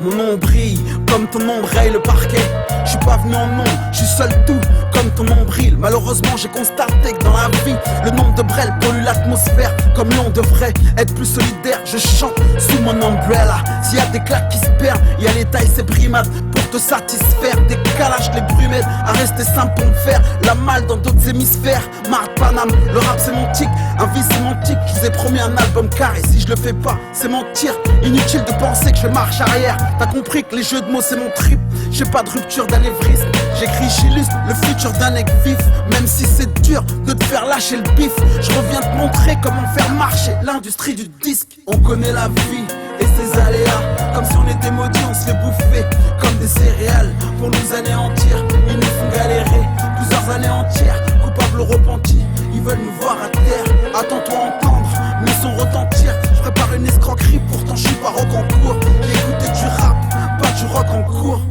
mon nom brille comme ton ombrelle le parquet. Je suis pas venu en nom, je suis seul tout comme ton nombril. Malheureusement j'ai constaté que dans la vie le nombre de brels pollue l'atmosphère. Comme l'on devrait être plus solidaire. Je chante sous mon umbrella. S'il y a des claques qui se perdent, il y a l'état et ses brimades pour te satisfaire. Des calages, les brumèdes à rester simple pour me faire la malle dans d'autres hémisphères. Marre Paname, le rap c'est mon tic, un vice sémantique. Je vous ai promis un album carré, si je le fais pas c'est mentir. Inutile de penser que je marche arrière. T'as compris que les jeux de mots c'est mon trip. J'ai pas de rupture d'anévrisme. J'écris, j'illustre le futur d'un mec vif. Même si c'est dur de te faire lâcher le bif, je reviens te montrer comment faire marcher l'industrie du disque. On connaît la vie et ses aléas. Comme si on était maudits, on se fait bouffer comme des céréales pour nous anéantir. Ils nous font galérer plusieurs années entières. Coupables repentis, ils veulent nous voir à terre. Attends-toi à entendre mes sons retentir. Je prépare une escroquerie, pourtant je suis pas rock en cours. J'ai écouté du rap, pas du rock en cours.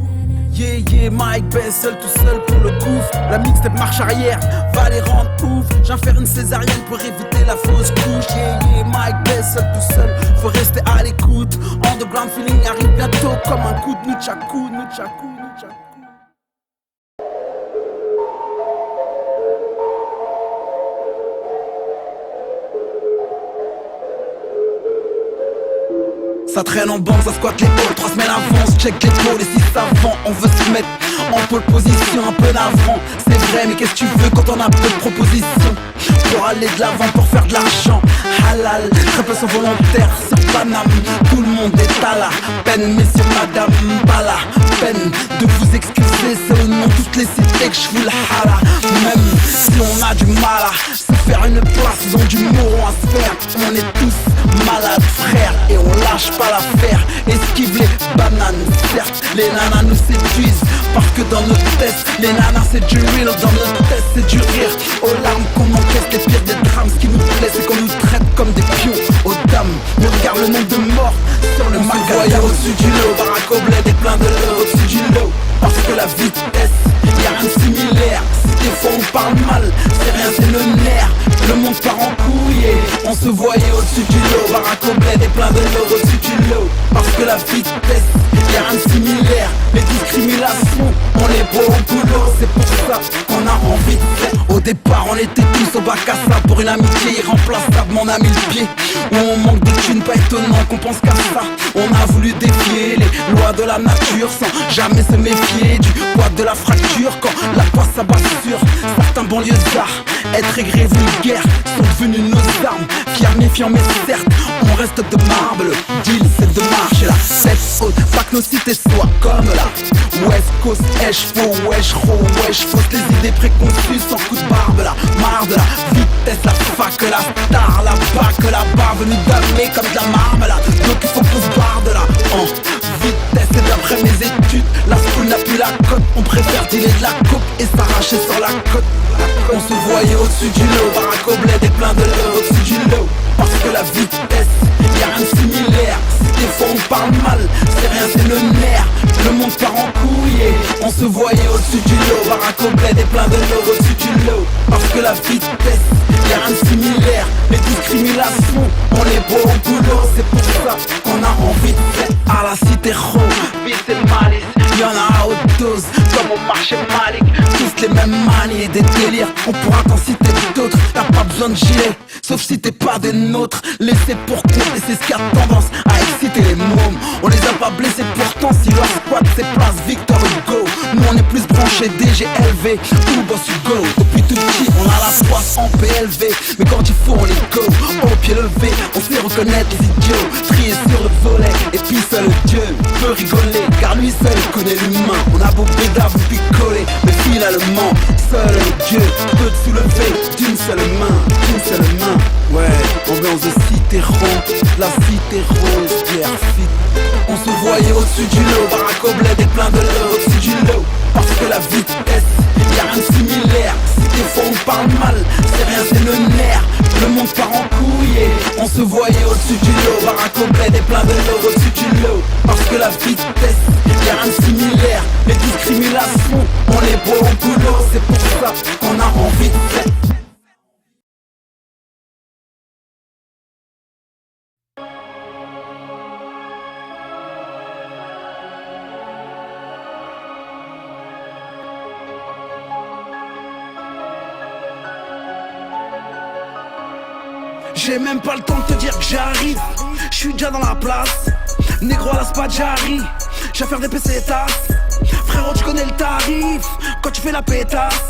Yeah, yeah, Mike Bess, seul tout seul pour le gouffre. La mixtape marche arrière, va les rendre ouf. J'en faire une césarienne pour éviter la fausse couche. Yeah, yeah, Mike Bess, seul tout seul, faut rester à l'écoute. Underground feeling arrive bientôt comme un coup de nunchaku, nunchaku, nunchaku. Ça traîne en banque, ça squatte les halls, 3 semaines avance, check les pôles et si ça vend, on veut se mettre en pole position un peu d'avant. C'est vrai mais qu'est-ce que tu veux quand on a peu de propositions? Pour aller de l'avant, pour faire de l'argent, halal, très peu sont volontaires, c'est Paname, tout le monde est à la peine. Messieurs, madame, pas la peine de vous excuser, c'est au nom de toutes les cités que je vous la hala. Même si on a du mal à se faire une place, ils ont du moron à se faire. On est tous malades frères et on lâche pas l'affaire. Esquive les bananes, certes les nanas nous séduisent parce que dans nos tests, les nanas c'est du real. Dans nos tests c'est du rire, aux larmes qu'on encaisse les pires des drames. Ce qui nous plaît c'est qu'on nous traite comme des pions aux dames. Mais regarde le nombre de morts sur le macadam. Au-dessus du lot, Barack Oblet est plein de l'eau au-dessus du lot. Parce que la vitesse, y'a rien de similaire. Si des fois on parle mal, c'est rien, c'est le nerf. Le monde part en couille et on se voyait au-dessus du lot. Barack Oblet est plein de l'eau au-dessus du lot. Parce que la vitesse, y'a rien de similaire. Les discriminations, on est beau au boulot. C'est pour ça qu'on a envie de faire. Au départ on était tous au bac à ça pour une amitié irremplaçable. On a mis le pied où on manque de thunes, pas étonnant qu'on pense qu'à ça. On a voulu défier les lois de la nature sans jamais se méfier du poids de la fracture. Quand la poisse s'abat sur certains banlieusards, être aigri et vulgaire sont devenus nos armes. Fiers méfiants mais certes, on reste de marbre. Le deal c'est de marcher la tête haute, pas que nos cités soient comme la West Coast. Wesh faux, wesh ro, wesh fausse, les idées préconçues sans coup de barbe. La marre de la vitesse, la fac, la star, la bac, la barre venue damer comme de la marmelade. Donc il faut qu'on se barre de là en vitesse. Et d'après mes études, la school n'a plus la cote. On préfère dealer de la coke et s'arracher sur la côte. On se voyait au-dessus du lot, Barack Oblet est plein de l'eau au-dessus du lot. Parce que la vitesse, y'a rien de similaire. Si des fois on parle mal, c'est rien, c'est le nerf. Le monde part en couille et on se voyait au-dessus du lot. Barack Oblet est plein de l'eau au-dessus du lot. Parce que la vitesse, y'a rien de similaire. Les discriminations, on est beau au boulot. C'est pour ça qu'on a envie de faire à la cité ro. Vite et malice, y'en a à haute dose comme au marché Malik. Tous les mêmes manies et des délires, on pourra t'en citer d'autres. T'as pas besoin de gilet, sauf si t'es pas des nôtres. Laissez pour compte et c'est ce qui a tendance à exciter les mômes. On les a pas blessés pourtant si leur squad c'est place Victor Hugo. Nous on est plus branchés DGLV ou Boss Hugo. Depuis tout petit on a la poisse en PLV. Mais quand il faut on les go, au pied levé. On sait reconnaître les idiots, trier sur le volet. Et puis seul Dieu peut rigoler, car lui seul connaît l'humain. On a beau bédard vous picoler, mais finalement seul Dieu peut te soulever d'une seule main, d'une seule main. Ouais, ambiance de cité ronde, la cité rose, Pierre fit. On se voyait au-dessus du lot, Barack Oblet est plein de l'eau au-dessus du lot. Parce que la vitesse, y'a rien de similaire. Si des fois on parle mal, c'est rien, c'est le nerf. Le monde part en couille et on se voyait au-dessus du lot. Barack Oblet est plein de l'eau au-dessus du lot. Parce que la vitesse, y'a rien de similaire. Les discriminations, on est beau au boulot. C'est pour ça qu'on a envie de faire. J'ai même pas le temps de te dire que j'arrive. J'suis déjà dans la place. Négro à la Spadjari. J'ai à faire des pesetas. Frérot, tu connais le tarif. Quand tu fais la pétasse.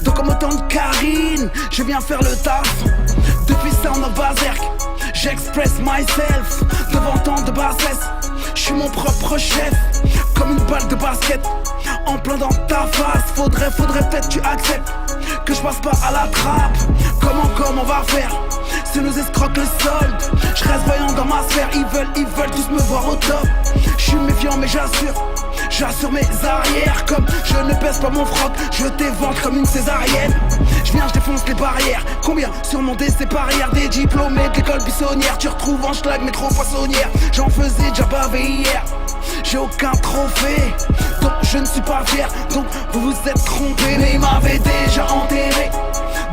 Donc comme autant de Karine, je viens faire le taf. Depuis Sound of Berserk, j'express myself. Devant tant de bassesse, j'suis mon propre chef. Comme une balle de basket, en plein dans ta face. Faudrait peut-être tu acceptes que je passe pas à la trappe. Comment on va faire si nous escroque le solde? Je reste voyant dans ma sphère, ils veulent tous me voir au top. Je suis méfiant mais j'assure mes arrières. Comme je ne pèse pas mon froc, je t'évente comme une césarienne. Je défonce les barrières. Combien surmonter ces barrières? Des diplômés de l'école buissonnière. Tu retrouves en schlag métro poissonnière. J'en faisais déjà baver hier. J'ai aucun trophée, donc je ne suis pas fier. Donc vous vous êtes trompés. Mais il m'avait déjà enterré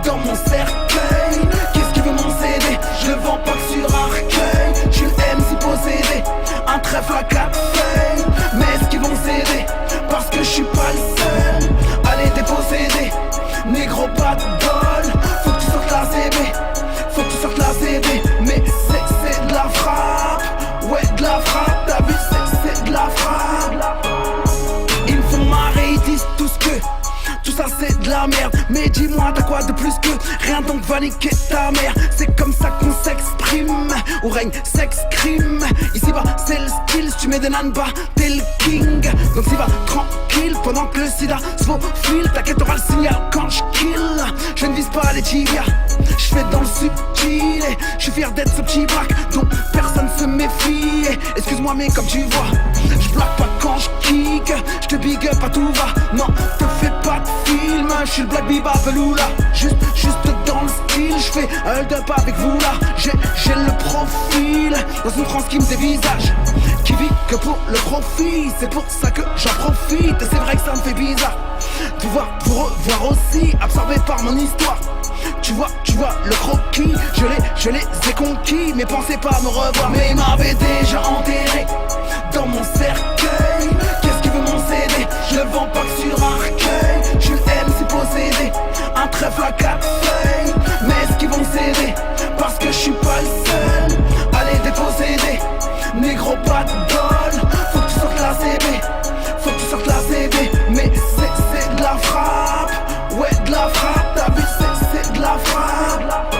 dans mon cercueil. Qu'est-ce qui veut mon CD? Je le vends pas que sur Arcueil. Je suis le MC possédé, un trèfle à 4 feuilles. Mais est-ce qu'ils vont céder? Parce que je suis pas le seul. Allez déposséder, négro pas de bol. Faut que tu sortes la CB, faut que tu sortes la CB. Mais c'est de la frappe, ouais de la frappe. T'as vu c'est de la frappe. Ils me font marrer, ils disent tout ce que tout ça c'est de la merde. Mais dis-moi t'as quoi de plus que rien, donc va niquer ta mère. C'est comme ça qu'on s'exprime, où règne sex crime. Ici bas c'est le style, si tu mets des nanbas t'es le king. Donc si va tranquille pendant que le sida se faufile. T'inquiète t'auras le signal quand je kill. Je ne vise pas les tibias, je fais dans le subtil. Et je suis fier d'être ce petit braque dont personne se méfie. Excuse-moi mais comme tu vois, je blague pas quand je kick. Je te big up à tout va, non te fais pas de film. Je suis le Black Biba Veloula, juste dans le style. Je fais un hold up avec vous là. J'ai le profil dans une France qui me dévisage, qui vit que pour le profit. C'est pour ça que j'en profite. Et c'est vrai que ça me fait bizarre de vous revoir aussi, absorbé par mon histoire. Tu vois le croquis, je les ai conquis. Mais pensez pas me revoir, mais il m'avait déjà enterré dans mon cercueil. Qu'est-ce qui veut mon CD? Je le vends pas que sur Arcueil. Je suis le MC possédé, un trèfle à 4 feuilles. Mais est-ce qu'ils vont céder? Parce que je suis pas le seul. Allez déposséder, négro pas de bol. Faut que tu sortes la CB, faut que tu sortes la CB. Mais c'est de la frappe, ouais de la frappe. T'as vu c'est de la frappe.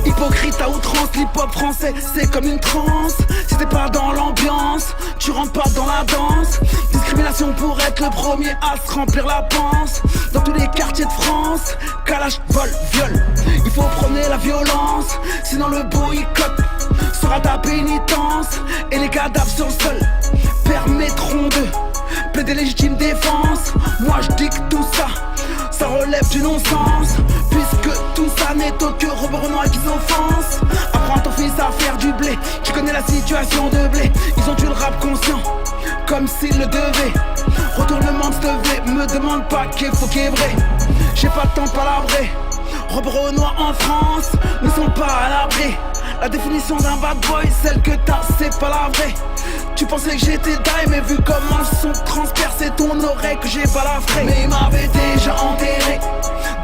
Hypocrite à outrance, l'hip-hop français c'est comme une transe. Si t'es pas dans l'ambiance, tu rentres pas dans la danse. Discrimination pour être le premier à se remplir la panse. Dans tous les quartiers de France, calage, vol, viol. Il faut prôner la violence, sinon le boycott sera ta pénitence. Et les cadavres sur le sol permettront de plaider légitime défense. Moi je dis que tout ça, ça relève du non-sens. Puisque tout ça n'est autre que Robert Renoir qui s'offense. Apprends à ton fils à faire du blé, tu connais la situation de blé. Ils ont tué le rap conscient, comme s'ils le devaient. Retournement de lever, me demande pas qu'il faut qu'il est vrai. J'ai pas le temps de palabrer. Robert Renoir en France ne sont pas à l'abri. La définition d'un bad boy, celle que t'as, c'est pas la vraie. Tu pensais que j'étais die, mais vu comment le son transperçait ton oreille, que j'ai pas la fraie. Mais il m'avait déjà enterré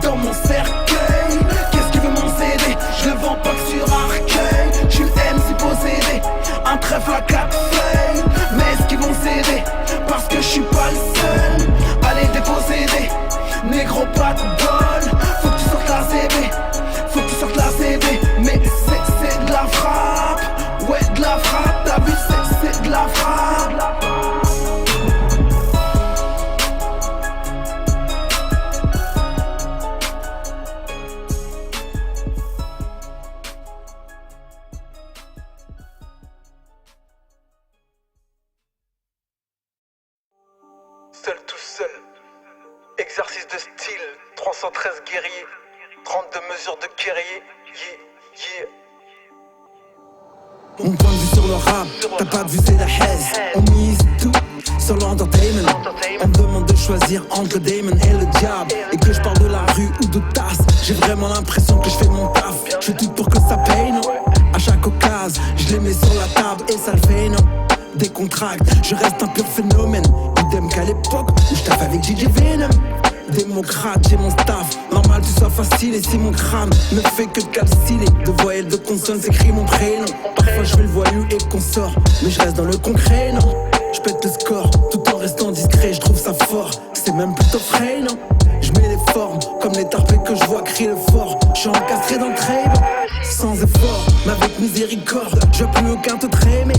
dans mon cercueil. Qu'est-ce qui veut mon CD? Je le vends pas que sur Arcueil. Je suis le MC possédé, un trèfle à 4 feuilles. Mais est-ce qu'ils vont céder? Parce que je suis pas le seul. Allez déposséder, négro pas de bol. Faut que tu sortes la CB, faut que tu sortes la CB. Mais c'est de la frappe, ouais de la frappe. T'as vu c'est de la frappe. Seul tout seul, exercice de style, 313 guerriers, 32 mesures de guerrier, yeah. Mon point de vue sur le rap, t'as pas de vue c'est la haise. On mise tout sur l'entertainment. On me demande de choisir entre Damon et le diable. Et que je parle de la rue ou de tasse, j'ai vraiment l'impression que je fais mon taf. Je fais tout pour que ça paye, non. À chaque occasion, je les mets sur la table et ça le fait, non. Décontracte, je reste un pur phénomène. Idem qu'à l'époque où je taffe avec DJ Venom. Démocrate, j'ai mon staff, normal tu sois facile et si mon crâne ne fait que calciner. De voyelles, de consonnes, s'écrit mon prénom. Parfois je fais le voyou et consort, mais je reste dans le concret, non. Je pète le score, tout en restant discret, je trouve ça fort. C'est même plutôt frais, non. Je mets les formes, comme les tarpés que je vois crier le fort. Je suis encastré dans le trade, sans effort, mais avec miséricorde. Je veux plus aucun te trémer.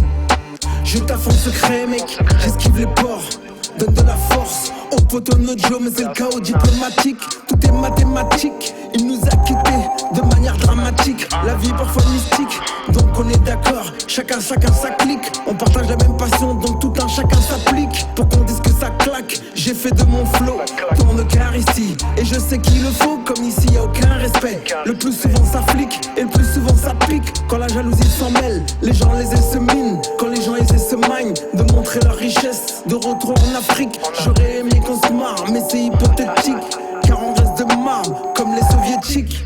Je taffe en secret, mec, j'esquive les ports. Donne de la force au poteau no Joe, mais c'est le chaos diplomatique. Tout est mathématique, il nous a quittés de manière dramatique. La vie parfois mystique, donc on est d'accord. Chacun sa clique, on partage la même passion, donc tout un chacun s'applique. Pour qu'on dise que ça claque, j'ai fait de mon flow tourne car ici, et je sais qu'il le faut. Comme ici y'a aucun respect, le plus souvent ça flique, et le plus souvent ça pique. Quand la jalousie s'en mêle, les gens les se minent. Quand les gens essaient se magnent de montrer leur richesse. De retour en Afrique, j'aurais aimé qu'on se marre, mais c'est hypothétique, car on reste de marbre comme les soviétiques.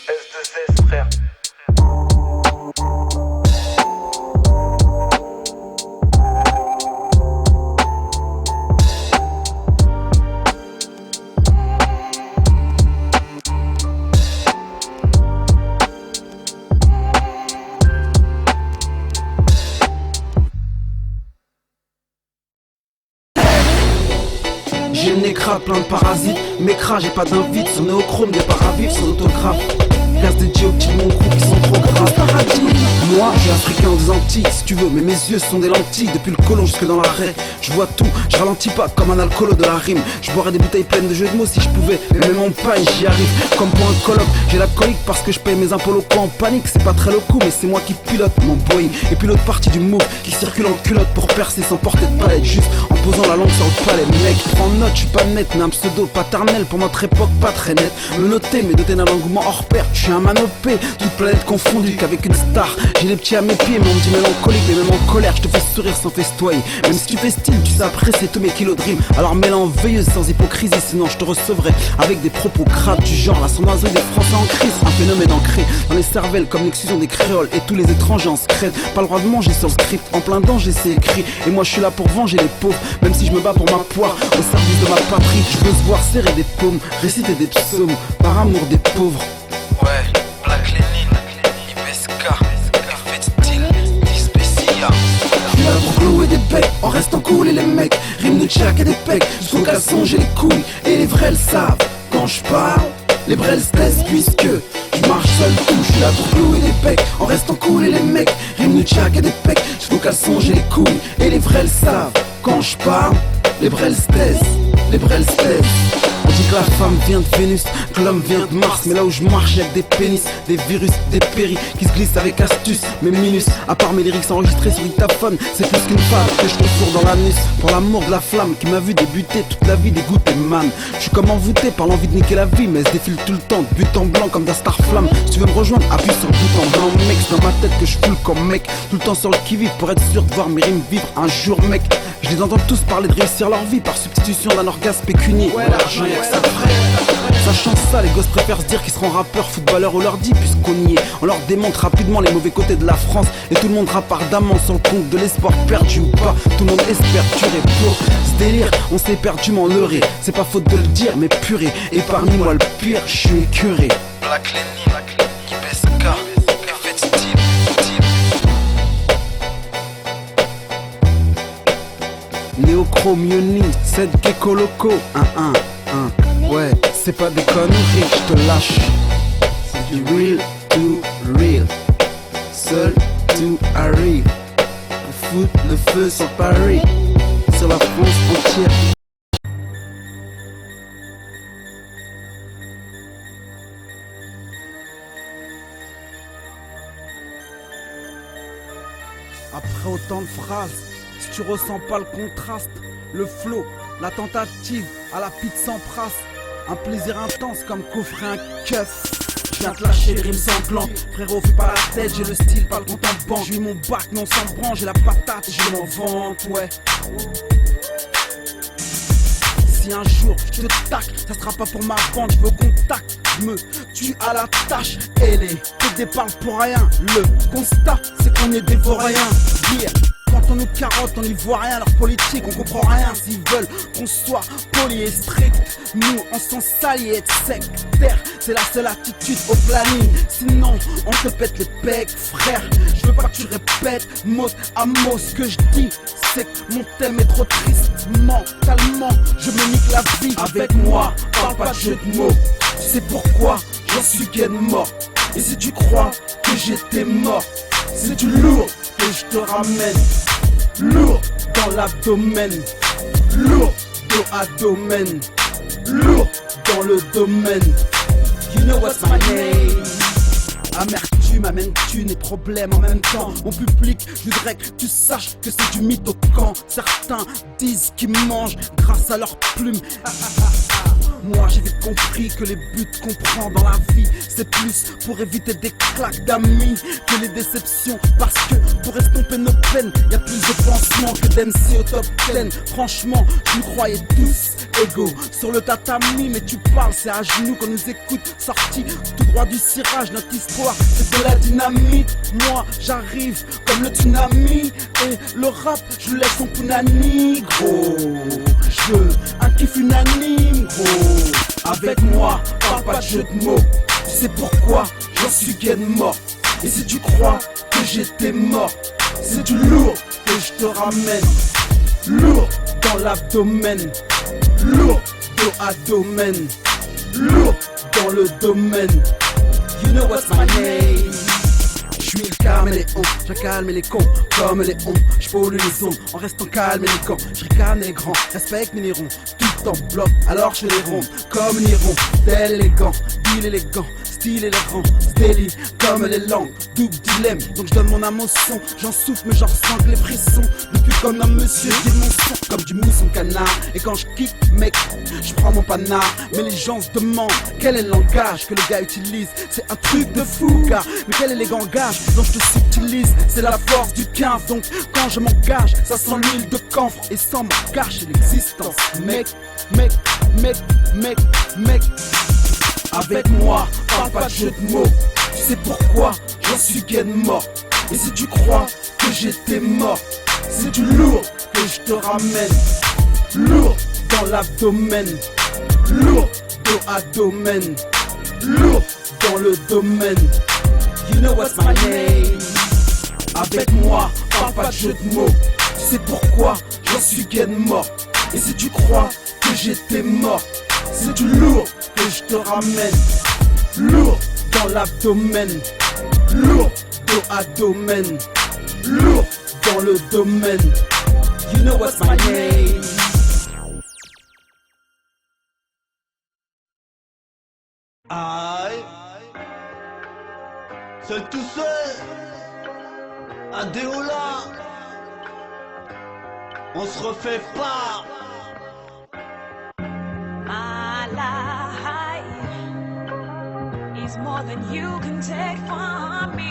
S2S frère. J'ai le nez crade, plein de parasites. M'écrase, j'ai pas d'invite. Sur néochrome, des paravifs, sur l'autographe. Gaz des dioptiques, mon groupe, qui sont trop graves. Moi, je suis africain des Antilles, si tu veux, mais mes yeux sont des lentilles. Depuis le colon jusque dans l'arrêt, je vois tout, je ralentis pas comme un alcoolo de la rime. Je boirais des bouteilles pleines de jeux de mots si je pouvais, mais même en paille, j'y arrive. Comme pour un colloque, j'ai la colique parce que je paye mes impôts locaux en panique. C'est pas très loco, mais c'est moi qui pilote mon Boeing. Et puis l'autre partie du move qui circule en culotte pour percer sans porter de palette. Juste en posant la langue sur le palais. Mec, prends note, je suis pas net, mais un pseudo paternel pour notre époque pas très net. Me noter, mais doté d'un engouement hors pair. Je suis un manopé, toute planète confondue qu'avec une star. J'ai les petits à mes pieds, mais on me dit mélancolique, mais même en colère, je te fais sourire sans festoyer. Même si tu fais style, tu sais apprécier tous mes kilos de rime. Alors mets-la en veilleuse sans hypocrisie, sinon je te recevrai avec des propos crades du genre la sournoiserie des Français en crise. Un phénomène ancré dans les cervelles comme l'exclusion des créoles et tous les étrangers en secret. Pas le droit de manger sur le script, en plein danger c'est écrit. Et moi je suis là pour venger les pauvres, même si je me bats pour ma poire au service de ma patrie. Je veux se voir serrer des paumes, réciter des psaumes par amour des pauvres. Ouais, Black Lenin, Ibeska, effet de style, Dispécia. Je suis là pour clouer des becs, en restant cool et les mecs riment de tchac et des pecs. Sous caleçon j'ai les couilles et les vrais le savent. Quand je parle, les vrais le stressent puisque je marche seul tout. Je suis là pour clouer des becs, en restant cool et les mecs riment de tchac et des pecs. Sous caleçon j'ai les couilles et les vrais le savent. Quand je parle, les vrais le stressent, les vrais le stressent. On dit que la femme vient de Vénus, que l'homme vient de Mars. Mais là où je marche y'a que des pénis, des virus, des péris qui se glissent avec astuce. Mes minus, à part mes lyrics enregistrés sur dictaphone, c'est plus qu'une femme que je contourne dans l'anus. Pour l'amour de la flamme qui m'a vu débuter toute la vie dégoûté man. Je suis comme envoûté par l'envie de niquer la vie, mais elle se défile tout le temps de but en blanc comme d'un star flamme. Si tu veux me rejoindre, appuie sur le bouton blanc mec. C'est dans ma tête que je foule comme mec, tout le temps sur le qui-vive pour être sûr de voir mes rimes vivre un jour mec. Je les entends tous parler de réussir leur vie par substitution d'un orgasme pécunier. Ouais, l'argent y'a que ça de vrai. Sachant ça, les gosses préfèrent se dire qu'ils seront rappeurs, footballeurs ou leur dit puisqu'on y est. On leur démontre rapidement les mauvais côtés de la France et tout le monde rappe ardemment sur le compte de l'espoir perdu ou pas. Tout le monde espère durer pour ce délire, on s'est perdument leurré. C'est pas faute de le dire, mais purée. Et parmi moi le pire, je suis écœuré. Black Lenin, Ibeska, effet de style. Néochrome, Yoni, 7 Gecko Loco, 1-1-1. Ouais, c'est pas des conneries, je te lâche. C'est du real to real. Seul tout arrive. Pour foutre le feu sur Paris, sur la France entière. Après autant de phrases, si tu ressens pas le contraste, le flow, la tentative à la pite sans prasse, un plaisir intense comme coffrer un keuf. Je viens te lâcher les rimes sanglantes, frérot fais pas la tête, j'ai le style, pas le compte en banque. J'ai eu mon bac, non sans branche, j'ai la patate, je m'en vante, ouais. Si un jour je te tac, ça sera pas pour ma bande, je veux contact, je me tue à la tâche. Et les PD parlent pour rien, le constat c'est qu'on est des vauriens. Yeah. Quand on nous carotte, on n'y voit rien, leur politique, on comprend rien. S'ils veulent qu'on soit poli et strict, nous on s'en salit et être sectaire, c'est la seule attitude au planning. Sinon on te pète les pecs, frère. Je veux pas que tu répètes mot à mot ce que je dis. C'est que mon thème est trop triste. Mentalement je me nique la vie. Avec moi, parle pas de jeu de mots. Tu sais pourquoi? J'en suis gain mort. Et si tu crois que j'étais mort, c'est du lourd que je te ramène. Lourd dans l'abdomen, lourd dos à domaine, lourd dans le domaine. You know what's my name? Amertume amène thune et problème en même temps. Mon public, je voudrais que tu saches que c'est du mythe au camp. Certains disent qu'ils mangent grâce à leurs plumes. Moi j'ai vite compris que les buts qu'on prend dans la vie, c'est plus pour éviter des claques d'amis que les déceptions. Parce que pour estomper nos peines, y'a plus de pansements que d'MC au top 10. Franchement, je nous croyais tous égaux sur le tatami. Mais tu parles, c'est à genoux qu'on nous écoute. Sorti tout droit du cirage, notre histoire c'est de la dynamite. Moi j'arrive comme le tsunami. Et le rap, je le laisse en punani, gros. Je veux un kiff unanime, gros. Avec moi, parle pas de jeu de mots. Tu sais pourquoi? J'en suis gain mort. Et si tu crois que j'étais mort, c'est du lourd que je te ramène. Lourd dans l'abdomen, lourd dos à domaine, lourd dans le domaine. You know what's my name? J'suis le caméléon, j'accalme les cons comme les ondes. J'pollue les ondes en restant calme et les camps. J'ricane les grands, respecte mes nérons. Tout le temps bloc, alors je les ronde comme Néron, tel élégant, deal élégant, style élégant, délit comme les langues, double dilemme. Donc je donne mon âme au son, j'en souffle mais j'en ressens que les frissons. Depuis comme un monsieur qui mon son comme du mousse en canard. Et quand je kick mec, je prends mon panard. Mais les gens se demandent quel est le langage que le gars utilise. C'est un truc de fou gars, mais quel est les gangages dont je te subtilise? C'est la force du 15. Donc quand je m'engage, ça sent l'huile de camphre. Et sans me cacher l'existence, mec. Avec moi, parle pas de jeu de mots. Tu sais pourquoi? J'en suis gain mort. Et si tu crois que j'étais mort, c'est du lourd que je te ramène. Lourd dans l'abdomen, lourd dos à domaine, lourd dans le domaine. You know what's my name? Avec moi, parle pas de jeu de mots. Tu sais pourquoi? J'en suis gain mort. Et si tu crois que j'étais mort, c'est du lourd que je te ramène. Lourd dans l'abdomen, lourd dos à domaine, lourd dans le domaine. You know what's my name? Aïe, seul tout seul, à Déola, on se refait pas. My life is more than you can take from me.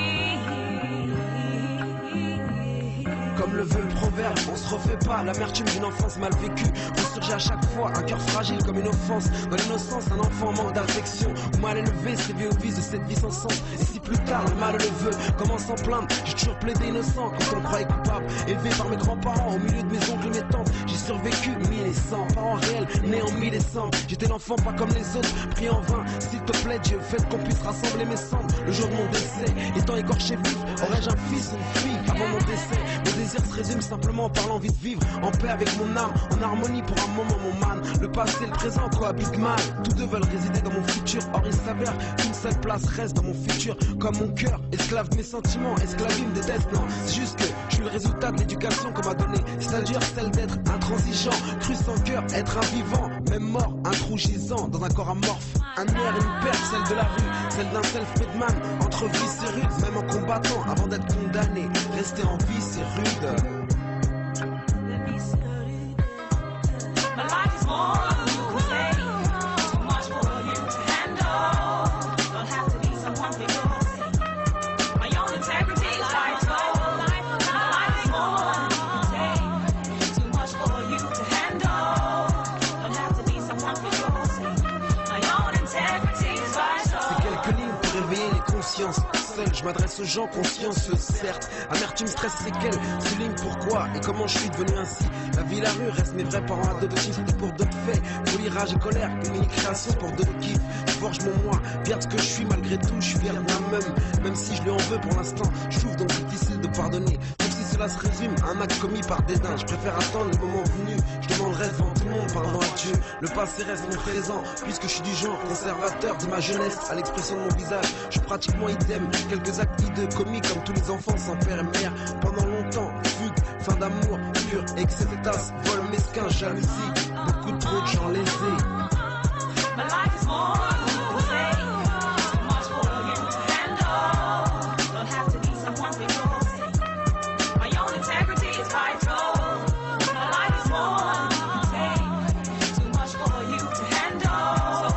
Comme le veut le proverbe, on se refait pas. L'amertume d'une enfance mal vécue ressurgit à chaque fois, un cœur fragile comme une offense. Dans l'innocence, un enfant manque d'affection. Ou mal élevé, s'éveille au vice de cette vie sans sens. Et si plus tard le mal le veut, comment s'en plaindre? J'ai toujours plaidé innocent quand on me croyait coupable. Élevé par mes grands-parents, au milieu de mes oncles et mes tantes. J'ai survécu 1100, parents réels, nés en 1000 décembre. J'étais l'enfant pas comme les autres, pris en vain. S'il te plaît Dieu, faites qu'on puisse rassembler mes cendres. Le jour de mon décès, étant écorché vif, aurais-je un fils ou une fille avant mon décès? Mon désir se résume simplement par l'envie de vivre en paix avec mon âme, en harmonie pour un moment mon man. Le passé et le présent cohabitent mal. Tous deux veulent résider dans mon futur. Or il s'avère qu'une seule place reste dans mon futur. Comme mon cœur, esclave de mes sentiments, esclavime des destes. Non, c'est juste que je suis le résultat de l'éducation qu'on m'a donnée. C'est-à-dire celle d'être intransigeant, cru sans cœur, être un vivant, même mort, un trou gisant dans un corps amorphe. Un air et une perte, celle de la rue, celle d'un self-made man. Entre vice et rude, même en combattant, avant d'être condamné. Rester en vie c'est rude. My life is more than you can say. Too much for you to handle. Don't have to be someone for your sake. My own integrity is right to go. My life is more than you can say. Too much for you to handle. Don't have to be someone for your sake. My own integrity is right to go. C'est quelques lignes pour réveiller les consciences. seul, je m'adresse aux gens conscients, certes. Amertume, stress, séquelles, souligne pourquoi et comment je suis devenu ainsi. La vie, la rue restent mes vrais parents adoptifs. C'était pour d'autres faits, polirage et colère, une mini-création pour d'autres kiffs. Je forge mon moi, fier de ce que je suis malgré tout, je suis fier de ma même si je lui en veux pour l'instant, je trouve donc difficile de pardonner. Même si cela se résume à un acte commis par dédain, je préfère attendre le moment venu. Je demanderai devant tout le monde pardon à Dieu. Le passé reste mon présent, puisque je suis du genre conservateur de ma jeunesse. À l'expression de mon visage, je suis pratiquement idem. Quelques actes hideux commis comme tous les enfants sans père et mère. Pendant longtemps, fugue, fin d'amour, pur, excès de tasse, vol mesquin, jalousie. Beaucoup trop de gens lésés. My life is more than you can say. Too much for you to handle. Don't have to be someone for your sake. My own integrity is vital. My life is more than you can say. Too much for you to handle.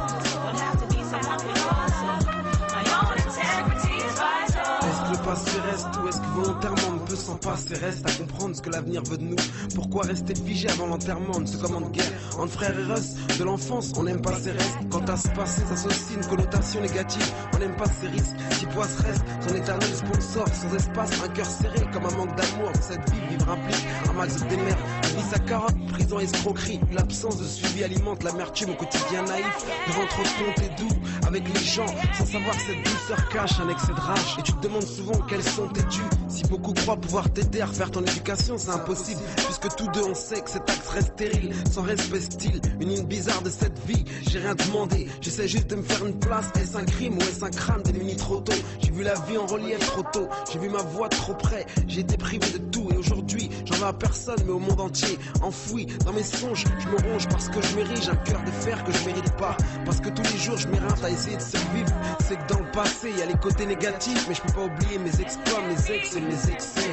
Don't have to be someone for your sake. My own integrity is vital. Est-ce que le passé reste ou est-ce que volontairement on ne peut s'en passer? Reste à comprendre ce que l'avenir veut de nous. Pourquoi rester figé avant l'enterrement de ce commande guerre entre frères et russes de l'enfance? On n'aime pas ces restes. Quant à se passer, ça s'associe une connotation négative. On n'aime pas ces risques. Si poisse reste son éternel sponsor, sans espace, un cœur serré comme un manque d'amour. Dans cette vie, vivre implique un max de démerde. La vie sa carotte, prison, escroquerie. L'absence de suivi alimente l'amertume au quotidien naïf. Devant trop de compte et doux avec les gens, sans savoir que cette douceur cache un excès de rage. Et tu te demandes souvent quels sont tes dus. Si beaucoup croient pouvoir t'aider à refaire ton éducation, c'est impossible, puisque tous deux on sait que cet axe reste stérile. Sans respect style, une ligne bizarre de cette vie. J'ai rien demandé, j'essaie juste de me faire une place. Est-ce un crime ou est-ce un crâne démuni trop tôt? J'ai vu la vie en relief trop tôt, j'ai vu ma voix trop près. J'ai été privé de tout et aujourd'hui j'en veux à personne mais au monde entier. Enfoui dans mes songes, je me ronge parce que je m'érige un cœur de fer que je mérite pas. Parce que tous les jours je m'éreinte à essayer de survivre. C'est que dans le passé y a les côtés négatifs, mais je peux pas oublier mes exploits, mes ex et mes excès.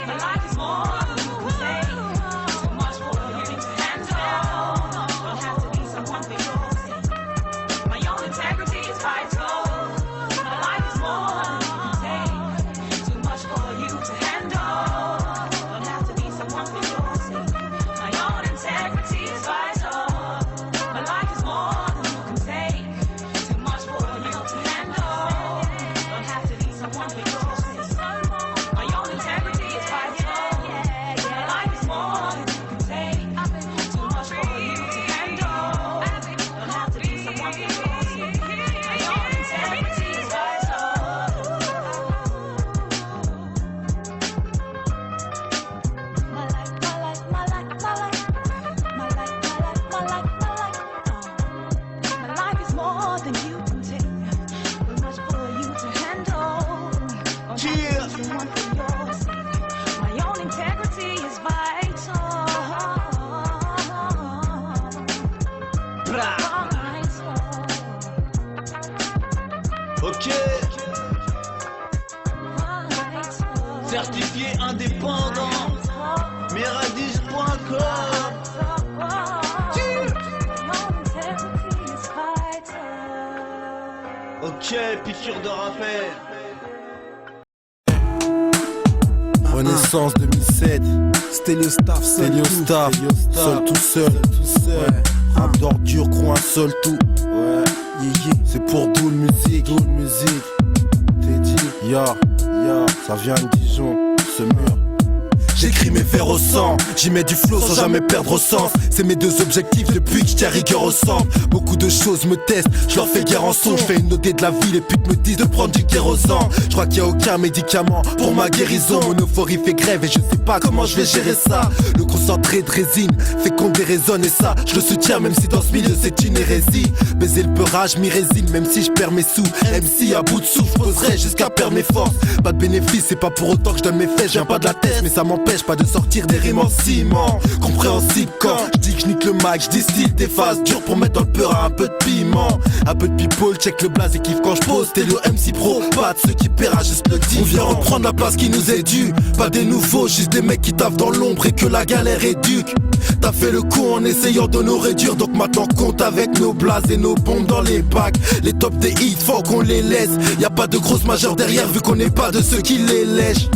My life is more than you can say. Too much for you to handle. Don't have to be someone for your sake. My own integrity is vital. My life is more than you can say. Too much for you to handle. Don't have to be someone for your sake. My own integrity is vital. My life is more than you can say. Too much for you to handle. Don't have to be someone for your sake. My own integrity is vital. My life is more than you can say. Too much for you to handle. Don't have to be someone for your sake. My own integrity is vital. My life, my life, my life, my life. My life, my life, my life, my life. My life is more than you can take. Too much for you to handle. Don't have to be someone for your sake. My own integrity is vital. Bra. Ok, certifié indépendant, miradis.com. Ok, piqûre de rappel. Renaissance 2007, Stéléostaff, Stéléostaff, seul tout seul, Ouais. rap d'ordure, croix un seul tout. Ouais. C'est pour Doul Musique, t'es dit, ya, ça vient de Dijon, ce mur. J'écris mes vers au sang, j'y mets du flow sans jamais perdre au sens. C'est mes deux objectifs depuis que je tiens rigueur au sang. Beaucoup de choses me testent, je leur fais guerre en son. Je fais une OD de la vie, les putes me disent de prendre du kérosène. Je crois qu'il n'y a aucun médicament pour ma guérison. Mon euphorie fait grève et je sais pas comment je vais gérer ça. Le concentré de résine fait qu'on déraisonne et ça, je le soutiens même si dans ce milieu c'est une hérésie. Baiser le peurage m'y résine même si je perds mes sous. MC à bout de souffle, je poserai jusqu'à perdre mes forces. Pas de bénéfice, c'est pas pour autant que je donne mes fesses. Je viens pas de la tête mais ça m'empêche pas de sortir des rimes en ciment. Compréhensible quand je dis que je nique le mic, je distille des phases dures pour mettre dans le peur à un peu de piment. Un peu de people, check le blaze et kiffe quand je pose. T'es le MC pro, pas de ceux qui paiera juste le dit. On vient reprendre la place qui nous est due. Pas des nouveaux, juste des mecs qui taffent dans l'ombre et que la galère éduque. T'as fait le coup en essayant de nous réduire, donc maintenant compte avec nos blazes et nos bombes dans les bacs. Les tops des hits, faut qu'on les laisse. Y a pas de grosse majeure derrière vu qu'on n'est pas de ceux qui les lèchent.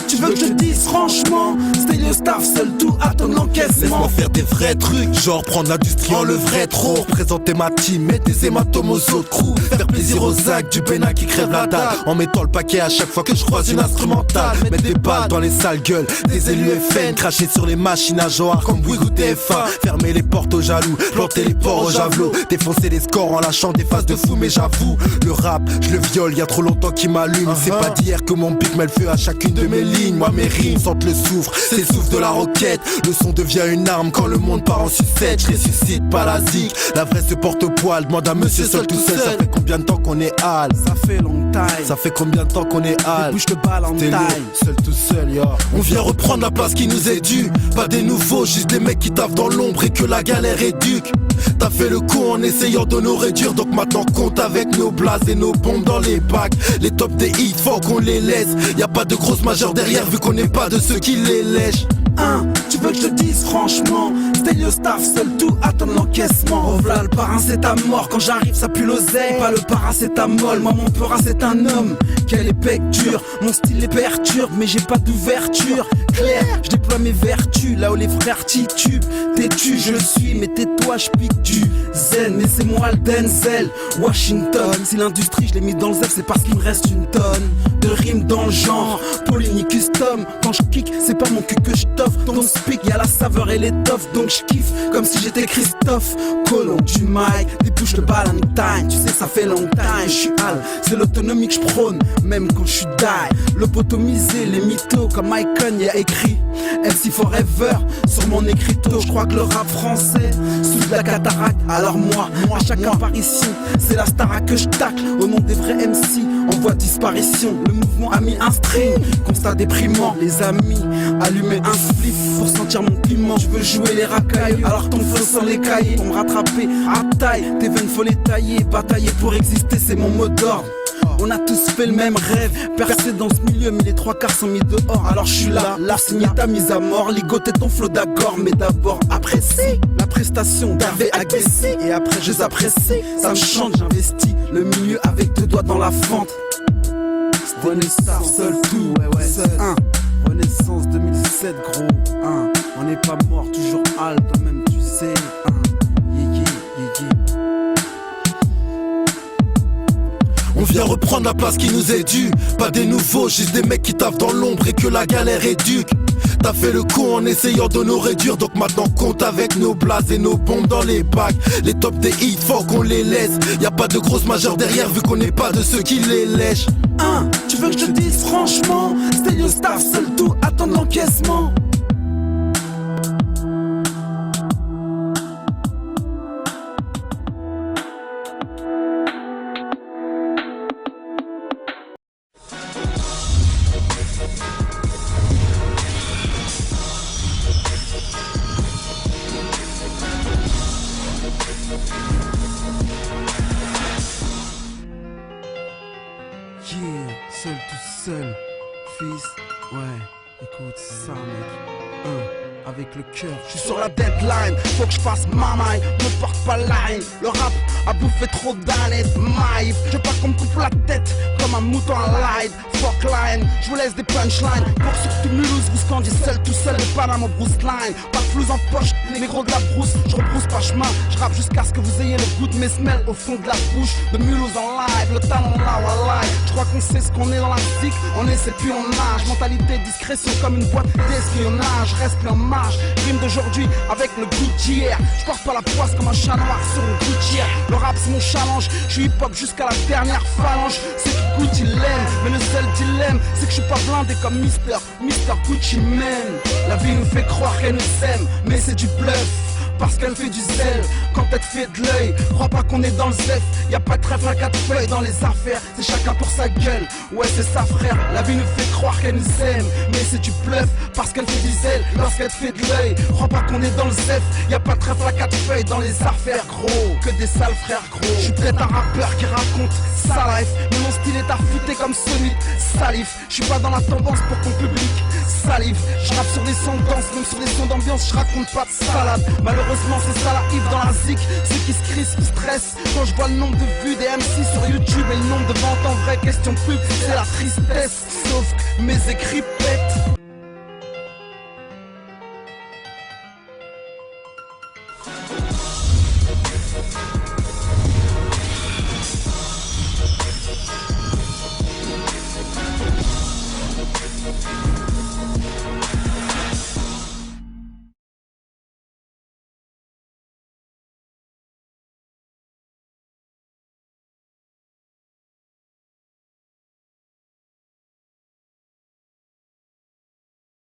Tu veux que je te dise franchement, c'était le staff seul, tout attend l'encaissement. Laisse-moi faire des vrais trucs, genre prendre l'industrie en le vrai trop. Représenter ma team, mettre des hématomes aux autres crews. Faire plaisir aux Zach du Bénin qui crève la dalle, en mettant le paquet à chaque fois que je croise une instrumentale. Mettre des balles dans les sales gueules, des élus FN, cracher sur les machines à genre comme Bouygues ou TF1. Fermer les portes aux jaloux, planter les ports aux javelots, défoncer les scores en lâchant des faces de fou. Mais j'avoue, le rap, je le viole, y a trop longtemps qu'il m'allume. C'est pas d'hier que mon pic met le feu à chacune de mes lignes. Moi mes rimes sentent le soufre, c'est le souffle de la roquette. Le son devient une arme quand le monde part en sucette. Je ressuscite pas la zik, la vraie se porte au poil. Demande à monsieur seul tout seul, ça fait combien de temps qu'on est hal? Ça fait long time. Ça fait combien de temps qu'on est hal? Bouge le bal en taille. Seul tout seul, yo. On vient reprendre la place qui nous est due. Pas des nouveaux, juste des mecs qui taffent dans l'ombre et que la galère éduque. T'as fait le coup en essayant de nous réduire, donc maintenant compte avec nos blazes et nos bombes dans les bacs. Les tops des hits, faut qu'on les laisse. Y'a pas de grosse majeure derrière vu qu'on n'est pas de ceux qui les lèchent. Tu veux que je te dise franchement, c'était le staff seul, tout attend l'encaissement. Oh v'là le parrain c'est ta mort, quand j'arrive ça pue l'oseille. Pas le paracétamol, moi mon peurat c'est un homme qui a les pecs durs, mon style les perturbe mais j'ai pas d'ouverture. Claire, je déploie mes vertus, là où les frères titubent. Têtu je suis, mais tais-toi je pique du zen. Mais c'est moi le Denzel, Washington. Si l'industrie je l'ai mis dans le zef, c'est parce qu'il me reste une tonne de rimes dans le genre Polynie custom. Quand je kick, c'est pas mon cul que je toffe. Don't speak, y'a la saveur et l'étoffe. Donc je kiffe comme si j'étais Christophe Colomb du mic, débouche le ball en time. Tu sais ça fait long time, je suis hal. C'est l'autonomie que je prône, même quand je suis die. Lobotomiser les mythos comme Icon y a écrit MC Forever sur mon écriteau. Je crois que le rap français souffle la cataracte. Alors moi, à chaque apparition, c'est la starac que je tacle. Au nom des vrais MC, en voie de disparition. Le mouvement a mis un string, constat déprimant. Les amis, allumer un spliff pour sentir mon piment. Je veux jouer les racailles, alors ton flow sans les cahiers. Pour me rattraper à taille, tes veines faut les tailler. Batailler pour exister, c'est mon mot d'ordre. On a tous fait le même rêve, percé dans ce milieu, mais les trois quarts sont mis dehors. Alors je suis là, signer ta mise à mort, ligoter ton flow d'accord. Mais d'abord apprécie la prestation d'Hervé Agassi. Et après je les apprécie, ça me chante, j'investis le milieu avec deux doigts dans la fente. Renaissance, seul tout, seul. Renaissance 2007 gros, on n'est pas mort, toujours hal, toi-même tu sais. On vient reprendre la place qui nous est due. Pas des nouveaux, juste des mecs qui taffent dans l'ombre et que la galère éduque. T'as fait le coup en essayant de nous réduire, donc maintenant compte avec nos blazes et nos bombes dans les bacs. Les tops des hits, faut qu'on les laisse. Y'a pas de grosse majeure derrière vu qu'on n'est pas de ceux qui les lèchent. Tu veux que je te dise franchement, c'était le staff seul, tout attend l'encaissement. Seul tout seul, fils, ouais, écoute, c'est ça mec, avec le cœur, je suis sur la deadline, faut que je fasse ma maille, ne porte pas line, le rap a bouffé trop d'années, maïf, je veux pas qu'on me coupe la tête comme un mouton à live, fuck line, je vous laisse des punchlines, pour surtout Mulhouse, vous scandez seul tout seul, et pas dans mon Bruce Line, pas de flouze en poche, les gros de la brousse, je rebrousse pas chemin, je rappe jusqu'à ce que vous ayez le goût de mes semelles au fond de la bouche, de Mulhouse en live, le talent là, wallah, je crois qu'on sait ce qu'on est dans la zik, on essaie puis on nage, mentalité discrétion comme une boîte d'espionnage, reste en marge, rime d'aujourd'hui avec le goût d'hier, je porte pas la poisse comme un chat noir sur une gouttière, le rap c'est mon challenge, je suis hip hop jusqu'à la dernière phalange, ceux qui goûtent ils l'aiment, mais le seul dilemme c'est que je suis pas blindé comme Mr Gucci Man, la vie nous fait croire qu'elle nous aime, mais c'est du bluff. Parce qu'elle fait du zèle, quand elle te fait de l'œil, crois pas qu'on est dans le zef, y'a pas de trèfle à quatre feuilles dans les affaires, c'est chacun pour sa gueule, ouais c'est ça frère, la vie nous fait croire qu'elle nous aime, mais c'est du bluff, parce qu'elle fait du zèle, lorsqu'elle te fait de l'œil, crois pas qu'on est dans le zef, y'a pas de trèfle à quatre feuilles dans les affaires gros, que des sales frères gros, je suis peut-être un rappeur qui raconte sa life, mais mon style est affûté comme celui de Salif, je suis pas dans la tendance pour ton public salive, je rappe sur des sons de danse, même sur des sons d'ambiance, je raconte pas de salade, malheureusement c'est ça la hive dans la zik, ceux qui se crissent, qui stressent, quand je vois le nombre de vues des MC sur YouTube et le nombre de ventes en vrai, question de pub, c'est la tristesse, sauf que mes écrits